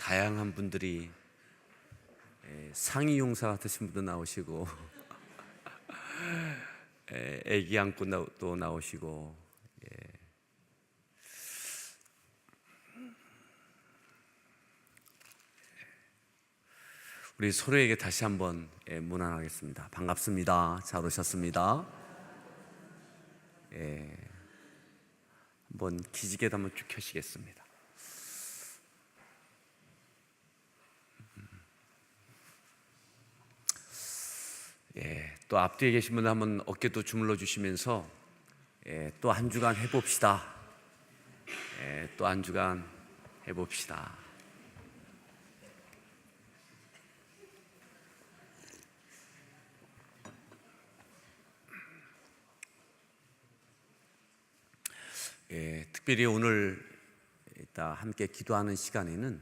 다양한 분들이 상위 용사 같으신 분도 나오시고 애기 안고 또 나오시고 우리 서로에게 다시 한번 문안하겠습니다. 반갑습니다. 잘 오셨습니다. 한번 기지개도 한번 쭉 켜시겠습니다. 또 앞뒤에 계신 분들 한번 어깨도 주물러 주시면서 또 한 주간 해봅시다. 또 한 주간 해봅시다. 특별히 오늘 이따 함께 기도하는 시간에는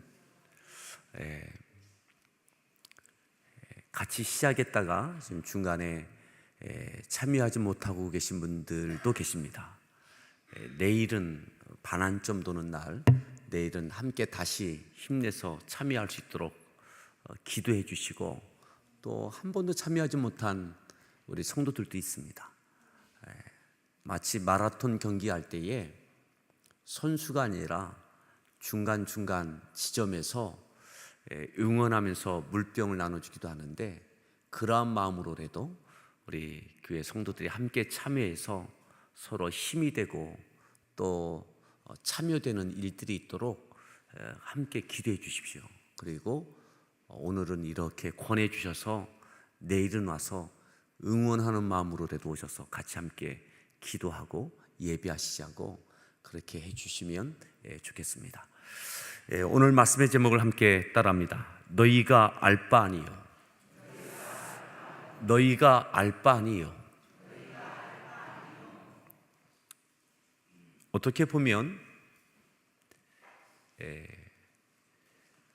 같이 시작했다가 지금 중간에 참여하지 못하고 계신 분들도 계십니다. 내일은 반환점 도는 날, 내일은 함께 다시 힘내서 참여할 수 있도록 기도해 주시고, 또 한 번도 참여하지 못한 우리 성도들도 있습니다. 마치 마라톤 경기할 때에 선수가 아니라 중간중간 지점에서 응원하면서 물병을 나눠주기도 하는데, 그러한 마음으로라도 우리 교회 성도들이 함께 참여해서 서로 힘이 되고 또 참여되는 일들이 있도록 함께 기도해 주십시오. 그리고 오늘은 이렇게 권해 주셔서 내일은 와서 응원하는 마음으로라도 오셔서 같이 함께 기도하고 예배하시자고 그렇게 해주시면 좋겠습니다. 오늘 말씀의 제목을 함께 따라합니다. 너희가 알 바 아니요. 너희가 알 바 아니요. 어떻게 보면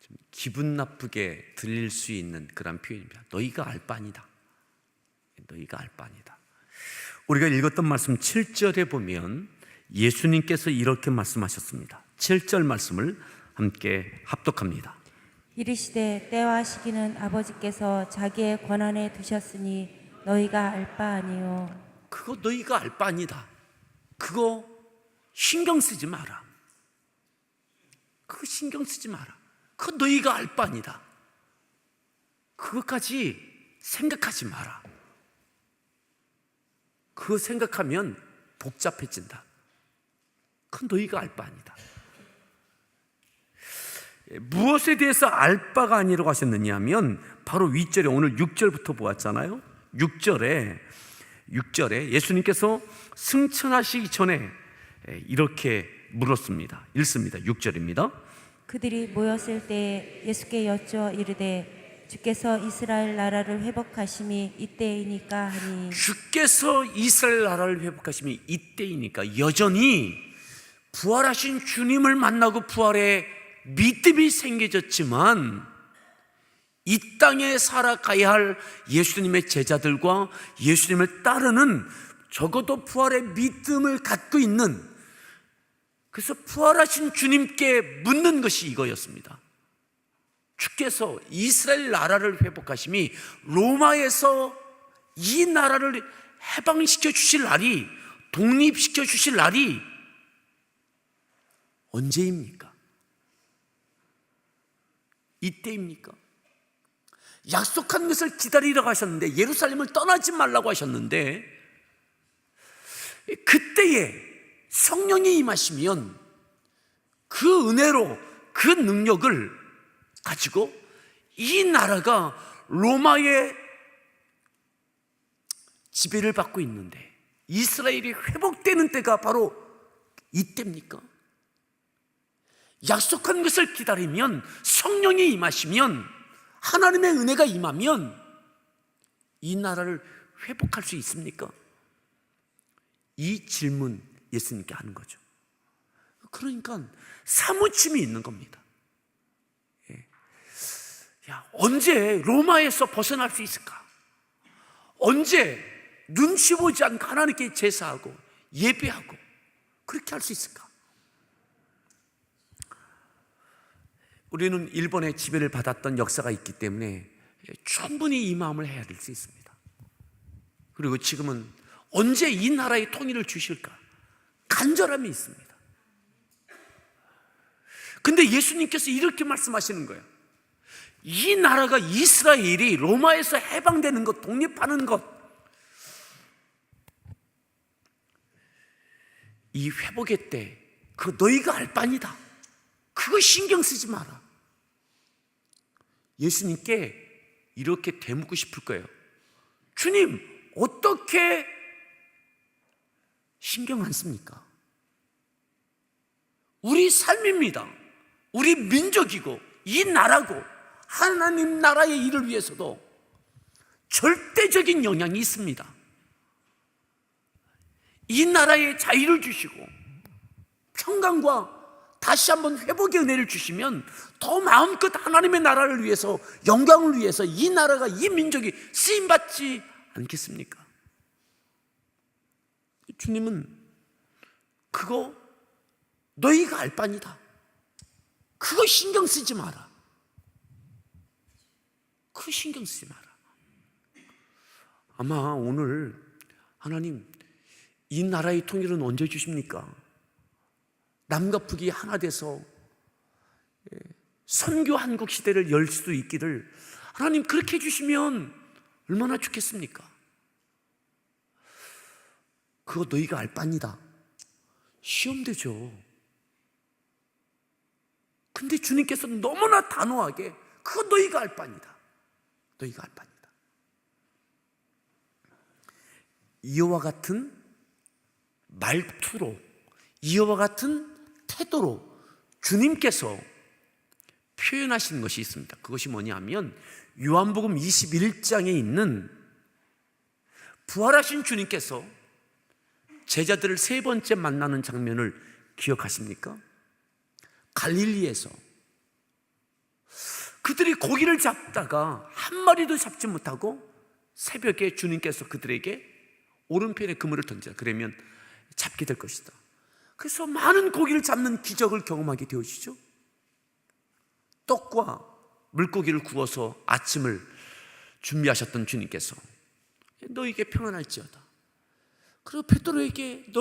좀 기분 나쁘게 들릴 수 있는 그런 표현입니다. 너희가 알 바 아니다. 너희가 알 바 아니다. 우리가 읽었던 말씀 7절에 보면 예수님께서 이렇게 말씀하셨습니다. 7절 말씀을 함께 합독합니다. 이르시되 때와 시기는 아버지께서 자기의 권한에 두셨으니 너희가 알 바 아니요. 그거 너희가 알 바 아니다. 그거 신경 쓰지 마라. 그거 신경 쓰지 마라. 그거 너희가 알 바 아니다. 그것까지 생각하지 마라. 그거 생각하면 복잡해진다. 그건 너희가 알 바 아니다. 무엇에 대해서 알 바가 아니라고 하셨느냐 하면 바로 윗절에 오늘 6절부터 보았잖아요. 6절에 예수님께서 승천하시기 전에 이렇게 물었습니다. 읽습니다. 6절입니다. 그들이 모였을 때 예수께 여쭈어 이르되 주께서 이스라엘 나라를 회복하심이 이때이니까 하니, 주께서 이스라엘 나라를 회복하심이 이때이니까, 여전히 부활하신 주님을 만나고 부활의 믿음이 생겨졌지만 이 땅에 살아가야 할 예수님의 제자들과 예수님을 따르는 적어도 부활의 믿음을 갖고 있는, 그래서 부활하신 주님께 묻는 것이 이거였습니다. 주께서 이스라엘 나라를 회복하심이, 로마에서 이 나라를 해방시켜 주실 날이, 독립시켜 주실 날이 언제입니까? 이때입니까? 약속한 것을 기다리라고 하셨는데, 예루살렘을 떠나지 말라고 하셨는데, 그때에 성령이 임하시면 그 은혜로 그 능력을 가지고 이 나라가 로마의 지배를 받고 있는데 이스라엘이 회복되는 때가 바로 이때입니까? 약속한 것을 기다리면, 성령이 임하시면, 하나님의 은혜가 임하면 이 나라를 회복할 수 있습니까? 이 질문 예수님께 하는 거죠. 그러니까 사무침이 있는 겁니다. 야, 언제 로마에서 벗어날 수 있을까? 언제 눈치 보지 않고 하나님께 제사하고 예배하고 그렇게 할 수 있을까? 우리는 일본의 지배를 받았던 역사가 있기 때문에 충분히 이 마음을 헤아릴 수 있습니다. 그리고 지금은 언제 이 나라의 통일을 주실까 간절함이 있습니다. 근데 예수님께서 이렇게 말씀하시는 거예요. 이 나라가 이스라엘이 로마에서 해방되는 것, 독립하는 것, 이 회복의 때 그거 너희가 알 바니다. 그거 신경 쓰지 마라. 예수님께 이렇게 되묻고 싶을 거예요. 주님, 어떻게 신경 안 씁니까? 우리 삶입니다. 우리 민족이고 이 나라고 하나님 나라의 일을 위해서도 절대적인 영향이 있습니다. 이 나라에 자유를 주시고 평강과 다시 한번 회복의 은혜를 주시면 더 마음껏 하나님의 나라를 위해서, 영광을 위해서 이 나라가, 이 민족이 쓰임받지 않겠습니까? 주님은 그거 너희가 알 바니다. 그거 신경 쓰지 마라. 그거 신경 쓰지 마라. 아마 오늘 하나님 이 나라의 통일은 언제 주십니까? 남과 북이 하나 돼서 선교 한국 시대를 열 수도 있기를 하나님 그렇게 해주시면 얼마나 좋겠습니까? 그거 너희가 알 바니다. 시험되죠. 근데 주님께서 너무나 단호하게 그거 너희가 알 바니다. 너희가 알 바니다. 이와 같은 말투로, 이와 같은 태도로 주님께서 표현하시는 것이 있습니다. 그것이 뭐냐면 요한복음 21장에 있는 부활하신 주님께서 제자들을 세 번째 만나는 장면을 기억하십니까? 갈릴리에서 그들이 고기를 잡다가 한 마리도 잡지 못하고 새벽에 주님께서 그들에게 오른편에 그물을 던져, 그러면 잡게 될 것이다. 그래서 많은 고기를 잡는 기적을 경험하게 되어지죠. 떡과 물고기를 구워서 아침을 준비하셨던 주님께서 너희에게 평안할지어다. 그리고 베드로에게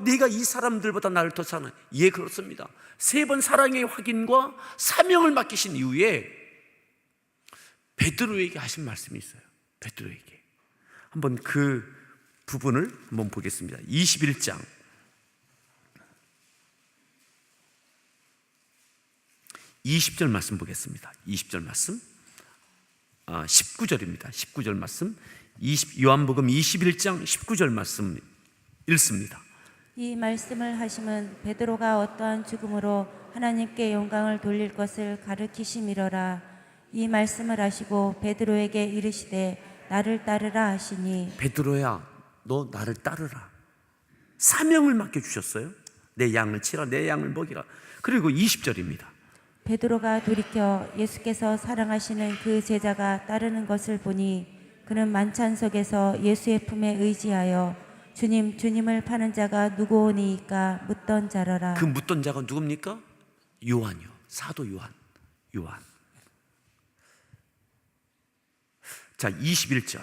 내가 이 사람들보다 나를 더 사랑해. 예, 그렇습니다. 세 번 사랑의 확인과 사명을 맡기신 이후에 베드로에게 하신 말씀이 있어요. 베드로에게 한번 그 부분을 한번 보겠습니다. 21장 20절 말씀 보겠습니다. 20절 말씀, 19절입니다. 19절 말씀, 요한복음 21장 19절 말씀 읽습니다. 이 말씀을 하심은 베드로가 어떠한 죽음으로 하나님께 영광을 돌릴 것을 가르치심이러라. 이 말씀을 하시고 베드로에게 이르시되 나를 따르라 하시니. 베드로야, 너 나를 따르라. 사명을 맡겨주셨어요. 내 양을 치라, 내 양을 먹이라. 그리고 20절입니다. 베드로가 돌이켜 예수께서 사랑하시는 그 제자가 따르는 것을 보니 그는 만찬석에서 예수의 품에 의지하여 주님, 주님을 파는 자가 누구오니이까 묻던 자라라. 그 묻던 자가 누굽니까? 요한이요. 사도 요한. 자, 21절.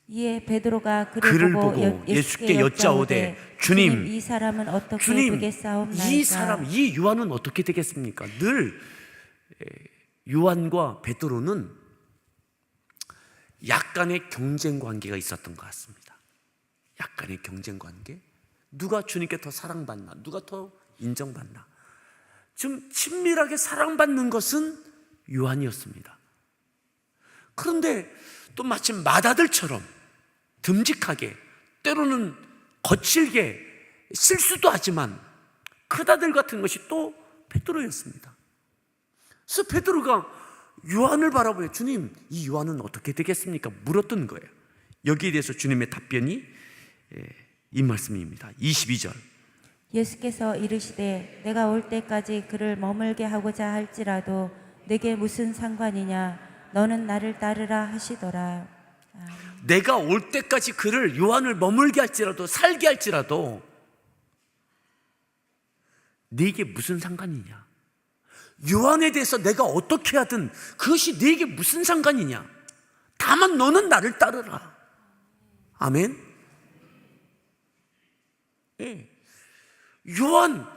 이에 베드로가 그를 보고 예수께 여짜오되 주님, 이 사람은 어떻게 되겠사옵나이까? 이 사람, 이 요한은 어떻게 되겠습니까? 늘 요한과 베드로는 약간의 경쟁 관계가 있었던 것 같습니다. 약간의 경쟁 관계. 누가 주님께 더 사랑받나? 누가 더 인정받나? 좀 친밀하게 사랑받는 것은 요한이었습니다. 그런데 또 마치 맏아들처럼 듬직하게, 때로는 거칠게, 실수도 하지만 큰아들 같은 것이 또 베드로였습니다. 그래서 베드로가 요한을 바라보여 주님, 이 요한은 어떻게 되겠습니까? 물었던 거예요. 여기에 대해서 주님의 답변이 이 말씀입니다. 22절. 예수께서 이르시되 내가 올 때까지 그를 머물게 하고자 할지라도 내게 무슨 상관이냐? 너는 나를 따르라 하시더라. 내가 올 때까지 그를, 요한을 머물게 할지라도, 살게 할지라도 네게 무슨 상관이냐? 요한에 대해서 내가 어떻게 하든 그것이 네게 무슨 상관이냐. 다만 너는 나를 따르라. 아멘. 예. 요한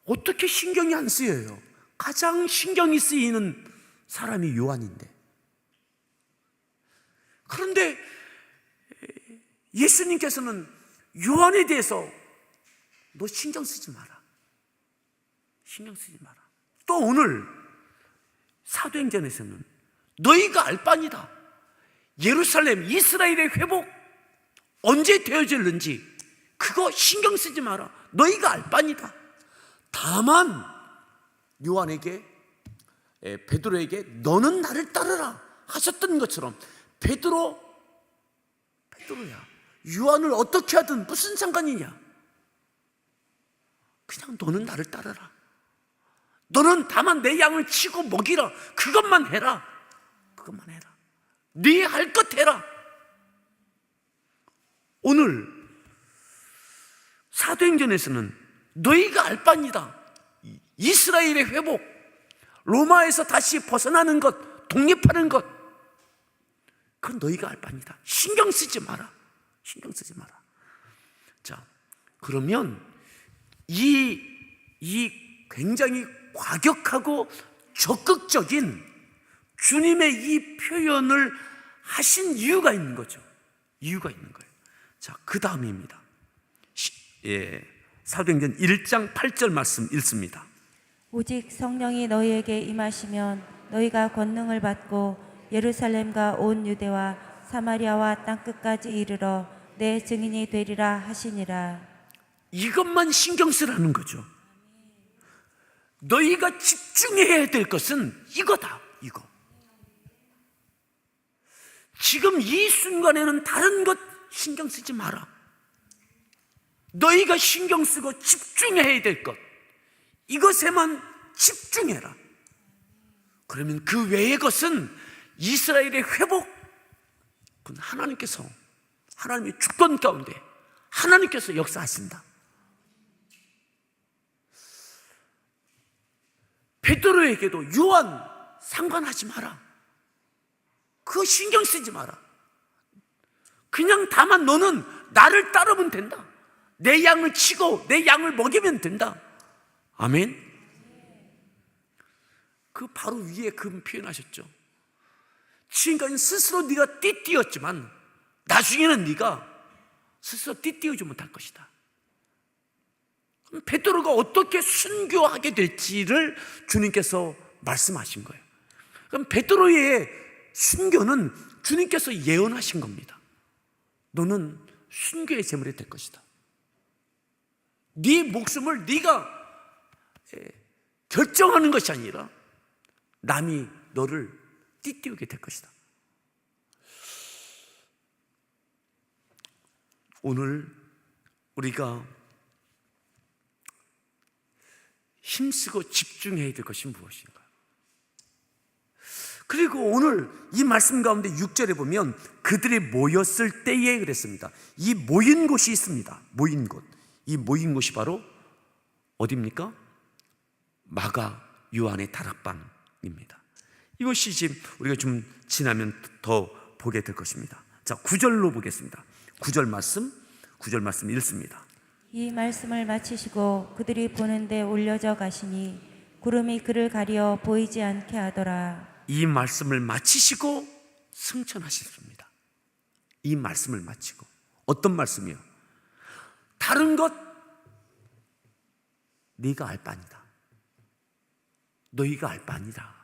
어떻게 신경이 안 쓰여요? 가장 신경이 쓰이는 사람이 요한인데. 그런데 예수님께서는 요한에 대해서 너 신경 쓰지 마라. 신경 쓰지 마라. 또 오늘 사도행전에서는 너희가 알 바니다. 예루살렘, 이스라엘의 회복 언제 되어질는지 그거 신경 쓰지 마라. 너희가 알 바니다. 다만 요한에게, 베드로에게 너는 나를 따르라 하셨던 것처럼 베드로야, 요한을 어떻게 하든 무슨 상관이냐. 그냥 너는 나를 따르라. 너는 다만 내 양을 치고 먹이라. 그것만 해라. 그것만 해라. 네 할 것 해라. 오늘 사도행전에서는 너희가 알 바니다. 이스라엘의 회복, 로마에서 다시 벗어나는 것, 독립하는 것, 그건 너희가 알 바니다. 신경 쓰지 마라. 신경 쓰지 마라. 자, 그러면 이 굉장히 과격하고 적극적인 주님의 이 표현을 하신 이유가 있는 거죠. 이유가 있는 거예요. 자, 그 다음입니다. 사도행전 1장 8절 말씀 읽습니다. 오직 성령이 너희에게 임하시면 너희가 권능을 받고 예루살렘과 온 유대와 사마리아와 땅끝까지 이르러 내 증인이 되리라 하시니라. 이것만 신경 쓰라는 거죠. 너희가 집중해야 될 것은 이거다. 이거. 지금 이 순간에는 다른 것 신경 쓰지 마라. 너희가 신경 쓰고 집중해야 될 것, 이것에만 집중해라. 그러면 그 외의 것은 이스라엘의 회복, 그건 하나님께서, 하나님의 주권 가운데 하나님께서 역사하신다. 베드로에게도 요한 상관하지 마라. 그거 신경 쓰지 마라. 그냥 다만 너는 나를 따르면 된다. 내 양을 치고 내 양을 먹이면 된다. 아멘. 그 바로 위에 그 표현하셨죠. 지금까지 스스로 네가 띠띠었지만 나중에는 네가 스스로 띠띠우지 못할 것이다. 그럼 베드로가 어떻게 순교하게 될지를 주님께서 말씀하신 거예요. 그럼 베드로의 순교는 주님께서 예언하신 겁니다. 너는 순교의 제물이 될 것이다. 네 목숨을 네가 결정하는 것이 아니라 남이 너를 띠띠우게 될 것이다. 오늘 우리가 힘쓰고 집중해야 될 것이 무엇인가? 그리고 오늘 이 말씀 가운데 6절에 보면 그들이 모였을 때에 그랬습니다. 이 모인 곳이 있습니다. 모인 곳. 이 모인 곳이 바로 어디입니까? 마가 요한의 다락방입니다. 이것이 지금 우리가 좀 지나면 더 보게 될 것입니다. 자, 9절로 보겠습니다. 9절 말씀 읽습니다. 이 말씀을 마치시고 그들이 보는데 올려져 가시니 구름이 그를 가려 보이지 않게 하더라. 이 말씀을 마치시고 승천하셨습니다. 이 말씀을 마치고. 어떤 말씀이요? 다른 것 네가 알 바니다. 너희가 알 바니다.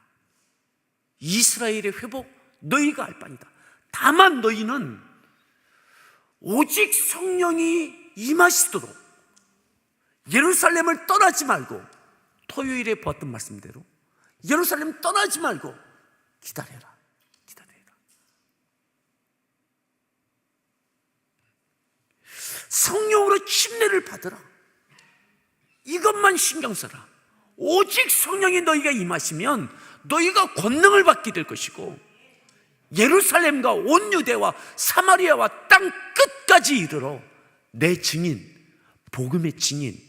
이스라엘의 회복 너희가 알 바니다. 다만 너희는 오직 성령이 임하시도록 예루살렘을 떠나지 말고, 토요일에 보았던 말씀대로 예루살렘 떠나지 말고 기다려라. 성령으로 침례를 받으라. 이것만 신경 써라. 오직 성령이 너희가 임하시면 너희가 권능을 받게 될 것이고 예루살렘과 온 유대와 사마리아와 땅 끝까지 이르러 내 증인, 복음의 증인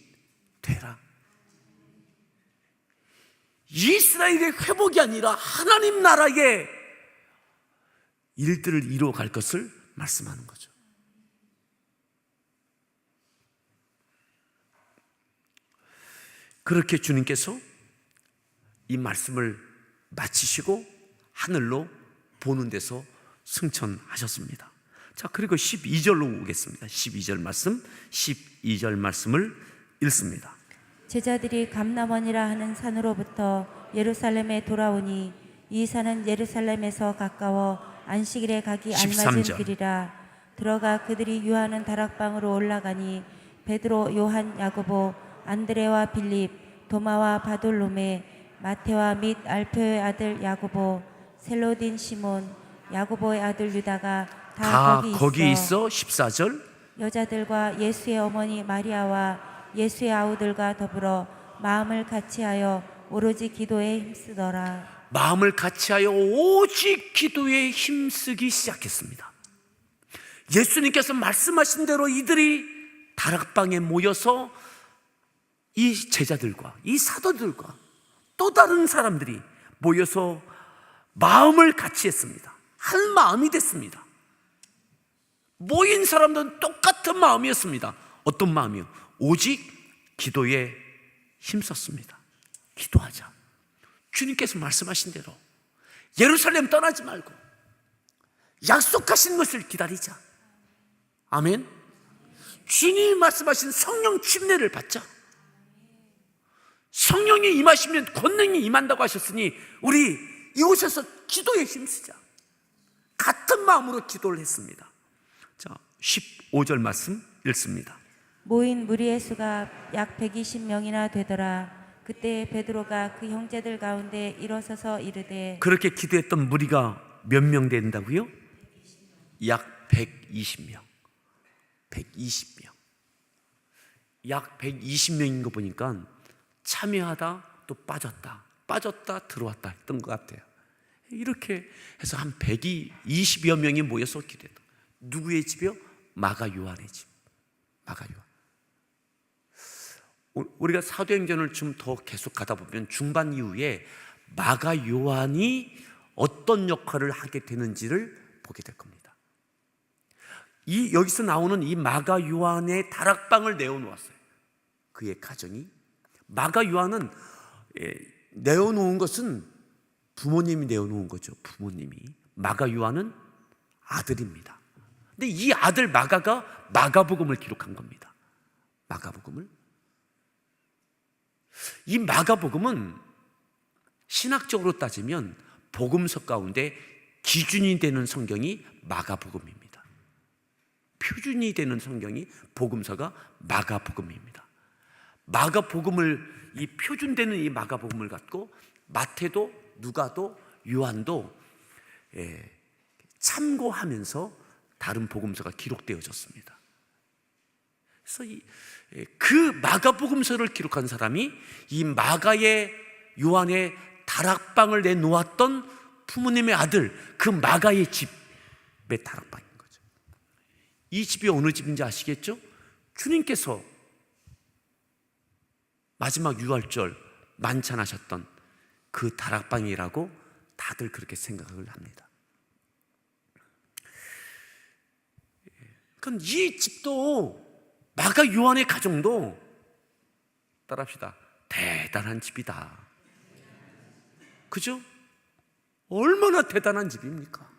되라. 이스라엘의 회복이 아니라 하나님 나라의 일들을 이루어갈 것을 말씀하는 거죠. 그렇게 주님께서 이 말씀을 마치시고 하늘로 보는 데서 승천하셨습니다. 자, 그리고 12절로 오겠습니다. 12절 말씀을 읽습니다. 제자들이 감람원이라 하는 산으로부터 예루살렘에 돌아오니 이 산은 예루살렘에서 가까워 안식일에 가기 알맞은 13절. 길이라. 들어가 그들이 유하는 다락방으로 올라가니 베드로, 요한, 야고보, 안드레와 빌립, 도마와 바돌로메, 마테와 및 알페오의 아들 야고보, 셀로딘 시몬, 야고보의 아들 유다가 다 거기 있어. 14절. 여자들과 예수의 어머니 마리아와 예수의 아우들과 더불어 마음을 같이하여 오로지 기도에 힘쓰더라. 마음을 같이하여 오직 기도에 힘쓰기 시작했습니다. 예수님께서 말씀하신 대로 이들이 다락방에 모여서 이 제자들과 이 사도들과 또 다른 사람들이 모여서 마음을 같이 했습니다. 한 마음이 됐습니다. 모인 사람들은 똑같은 마음이었습니다. 어떤 마음이요? 오직 기도에 힘썼습니다. 기도하자. 주님께서 말씀하신 대로 예루살렘 떠나지 말고 약속하신 것을 기다리자. 아멘. 주님이 말씀하신 성령 침례를 받자. 성령이 임하시면 권능이 임한다고 하셨으니 우리 이곳에서 기도에 힘쓰자. 같은 마음으로 기도를 했습니다. 자, 15절 말씀 읽습니다. 모인 무리의 수가 약 120명이나 되더라. 그때 베드로가 그 형제들 가운데 일어서서 이르되. 그렇게 기도했던 무리가 몇 명 된다고요? 약 120명. 120명. 약 120명인 거 보니까 참여하다 또 빠졌다 들어왔다 했던 것 같아요. 이렇게 해서 한 120여 명이 모여서 기도했다. 누구의 집이요? 마가 요한의 집. 마가 요한. 우리가 사도행전을 좀 더 계속 가다 보면 중반 이후에 마가 요한이 어떤 역할을 하게 되는지를 보게 될 겁니다. 여기서 나오는 이 마가 요한의 다락방을 내어놓았어요. 그의 가정이. 마가 요한은 내어놓은 것은 부모님이 내어놓은 거죠. 부모님이. 마가 요한은 아들입니다. 근데 이 아들 마가가 마가복음을 기록한 겁니다. 마가복음을. 이 마가복음은 신학적으로 따지면 복음서 가운데 기준이 되는 성경이 마가복음입니다. 표준이 되는 성경이 복음서가 마가복음입니다. 마가복음을 이 표준되는 이 마가복음을 갖고 마태도 누가도 요한도 참고하면서 다른 복음서가 기록되어졌습니다. 그래서 그 마가복음서를 기록한 사람이 이 마가의 요한의 다락방을 내놓았던 부모님의 아들, 그 마가의 집의 다락방인 거죠. 이 집이 어느 집인지 아시겠죠? 주님께서 마지막 유월절 만찬하셨던 그 다락방이라고 다들 그렇게 생각을 합니다. 그럼 이 집도 마가 요한의 가정도 따라합시다. 대단한 집이다. 그죠? 얼마나 대단한 집입니까?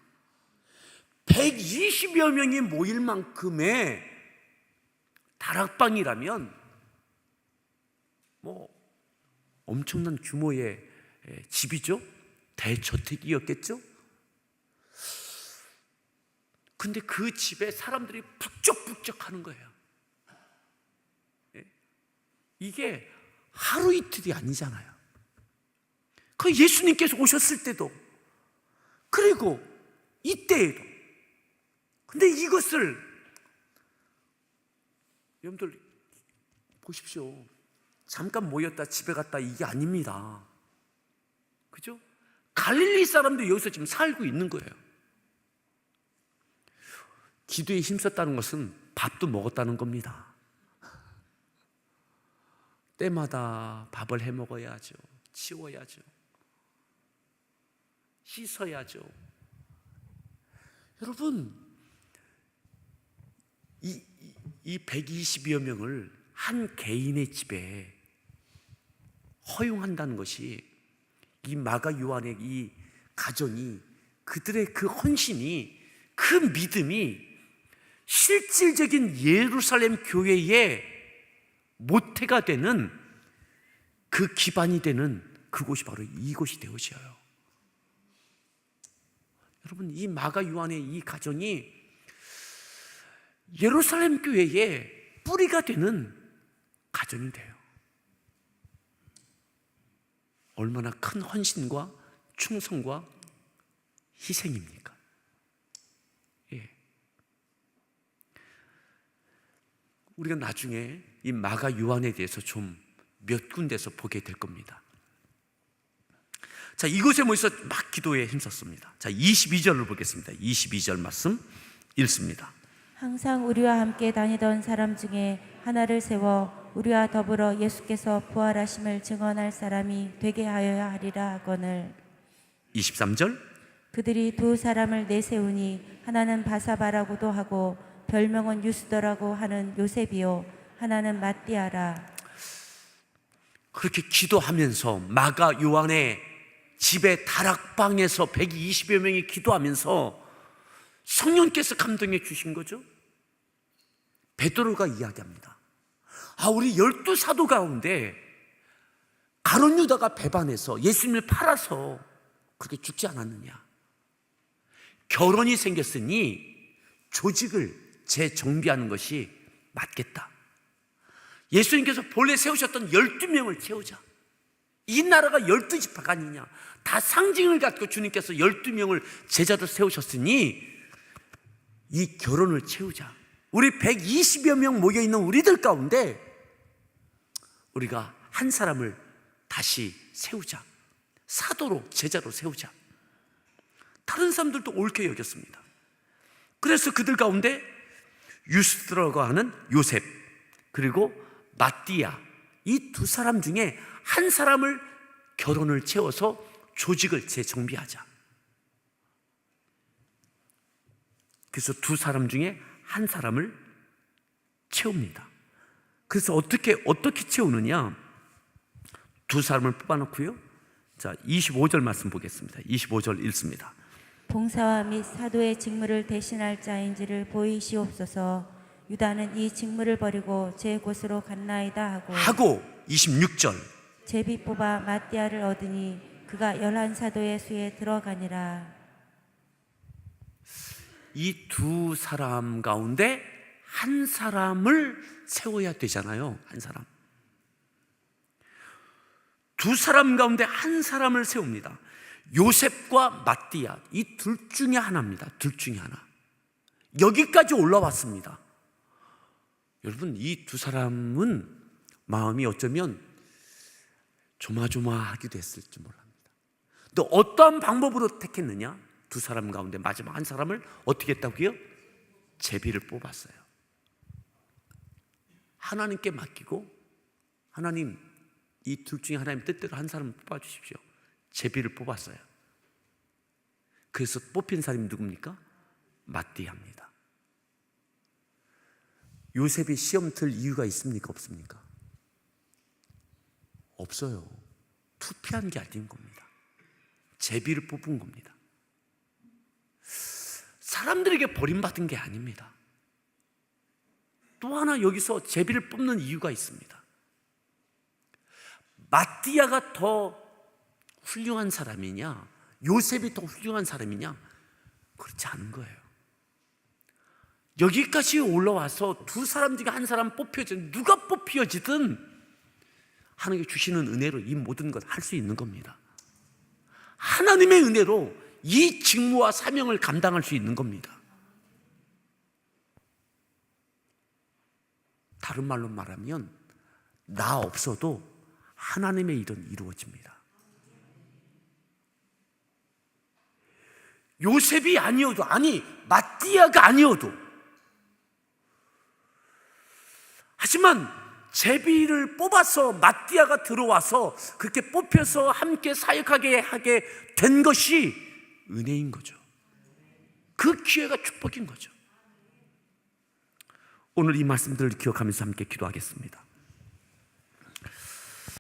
120여 명이 모일 만큼의 다락방이라면 엄청난 규모의 집이죠. 대저택이었겠죠. 근데 그 집에 사람들이 북적북적 하는 거예요. 이게 하루 이틀이 아니잖아요. 그 예수님께서 오셨을 때도, 그리고 이때에도. 근데 이것을 여러분들 보십시오. 잠깐 모였다 집에 갔다 이게 아닙니다. 그죠? 갈릴리 사람도 여기서 지금 살고 있는 거예요. 기도에 힘썼다는 것은 밥도 먹었다는 겁니다. 때마다 밥을 해 먹어야죠. 치워야죠. 씻어야죠. 여러분, 이 120여 명을 한 개인의 집에 허용한다는 것이 이 마가 요한의 이 가정이, 그들의 그 헌신이, 그 믿음이 실질적인 예루살렘 교회의 모태가 되는 그 기반이 되는 그곳이 바로 이곳이 되어져요. 여러분, 이 마가 요한의 이 가정이 예루살렘 교회의 뿌리가 되는 가정이 돼요. 얼마나 큰 헌신과 충성과 희생입니까? 예. 우리가 나중에 이 마가 요한에 대해서 좀 몇 군데서 보게 될 겁니다. 자, 이곳에 모여서 막 기도에 힘썼습니다. 자, 22절을 보겠습니다. 22절 말씀 읽습니다. 항상 우리와 함께 다니던 사람 중에 하나를 세워 우리와 더불어 예수께서 부활하심을 증언할 사람이 되게 하여야 하리라 하거늘. 23절. 그들이 두 사람을 내세우니 하나는 바사바라고도 하고 별명은 유스더라고 하는 요셉이요 하나는 마띠아라. 그렇게 기도하면서 마가 요한의 집의 다락방에서 120여 명이 기도하면서 성령께서 감동해 주신 거죠. 베드로가 이야기합니다. 우리 12사도 가운데 가룟 유다가 배반해서 예수님을 팔아서 그렇게 죽지 않았느냐. 결혼이 생겼으니 조직을 재정비하는 것이 맞겠다. 예수님께서 본래 세우셨던 12명을 채우자. 이 나라가 12지파가 아니냐. 다 상징을 갖고 주님께서 12명을 제자로 세우셨으니 이 결혼을 채우자. 우리 120여 명 모여있는 우리들 가운데 우리가 한 사람을 다시 세우자. 사도로, 제자로 세우자. 다른 사람들도 옳게 여겼습니다. 그래서 그들 가운데 유스드라고 하는 요셉, 그리고 마띠아, 이 두 사람 중에 한 사람을 결혼을 채워서 조직을 재정비하자. 그래서 두 사람 중에 한 사람을 채웁니다. 그래서 어떻게 채우느냐? 두 사람을 뽑아놓고요. 자, 25절 말씀 보겠습니다. 25절 읽습니다. 봉사와 및 사도의 직무를 대신할 자인지를 보이시옵소서. 유다는 이 직무를 버리고 제 곳으로 갔나이다 하고 26절. 제비 뽑아 마띠아를 얻으니 그가 11사도의 수에 들어가니라. 이 두 사람 가운데 한 사람을 세워야 되잖아요. 한 사람. 두 사람 가운데 한 사람을 세웁니다. 요셉과 마띠아, 이 둘 중에 하나입니다. 둘 중에 하나. 여기까지 올라왔습니다. 여러분, 이 두 사람은 마음이 어쩌면 조마조마하기도 했을지 모릅니다. 또 어떠한 방법으로 택했느냐? 두 사람 가운데 마지막 한 사람을 어떻게 했다고요? 제비를 뽑았어요. 하나님께 맡기고, 하나님, 이 둘 중에 하나님 뜻대로 한 사람을 뽑아주십시오. 제비를 뽑았어요. 그래서 뽑힌 사람이 누굽니까? 마띠아입니다. 요셉이 시험 들 이유가 있습니까? 없습니까? 없어요. 투표한 게 아닌 겁니다. 제비를 뽑은 겁니다. 사람들에게 버림받은 게 아닙니다. 또 하나 여기서 제비를 뽑는 이유가 있습니다. 마띠아가 더 훌륭한 사람이냐, 요셉이 더 훌륭한 사람이냐? 그렇지 않은 거예요. 여기까지 올라와서 두 사람 중에 한 사람 뽑혀지든 누가 뽑혀지든 하나님께 주시는 은혜로 이 모든 것 할 수 있는 겁니다. 하나님의 은혜로 이 직무와 사명을 감당할 수 있는 겁니다. 다른 말로 말하면 나 없어도 하나님의 일은 이루어집니다. 요셉이 아니어도, 아니 마띠아가 아니어도, 하지만 제비를 뽑아서 마띠아가 들어와서 그렇게 뽑혀서 함께 사역하게 하게 된 것이 은혜인 거죠. 그 기회가 축복인 거죠. 오늘 이 말씀들을 기억하면서 함께 기도하겠습니다.